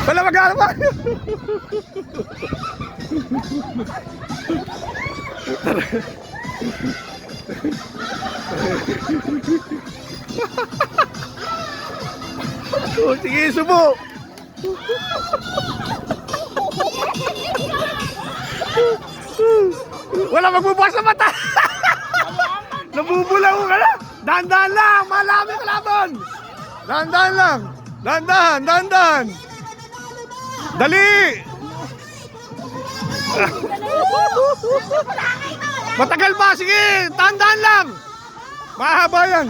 Wala maghanap pa. Oh, sige, subo. Wala magbubukas sa mata. Nabubulaw ka na. Dahan-dahan lang, malami ka laban. Dahan-dahan lang. Dahan-dahan, dahan-dahan. Dali. Matagal pa, sige. Dahan-dahan lang. Mahaba yan.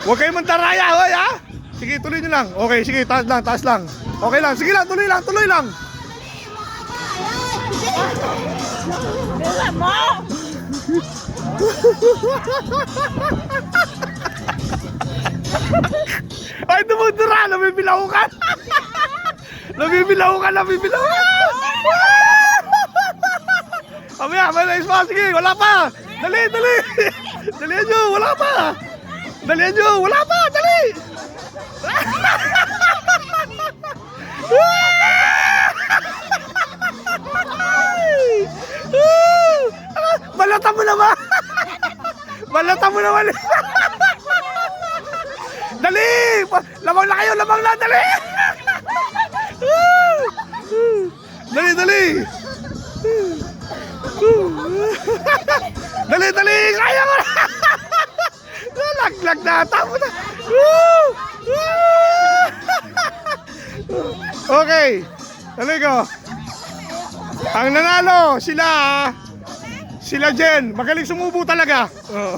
Huwag kayong mantaraya, hoy, ha? Sige, tuloy nyo lang. Okay, sige, taas lang, taas lang. Okay lang, sige lang, tuloy lang, tuloy lang. Bila mo! Ay, dumudura, nabibilaw ka. Nabibilaw ka, nabibilaw ka. Mamaya, may pa, sige, wala pa. Dali, dali. Dalihan nyo, wala pa. Dalihan nyo, wala pa, dali. Balata mo naman. Balata mo naman. Dali. Lamang na kayo, lamang na, dali. Dali, dali. Dali, dali. Kaya mo na. Laglag na, tamo na. Okay. Dali ko. Ang nanalo, sila Jen. Magaling sumubo talaga. Oh.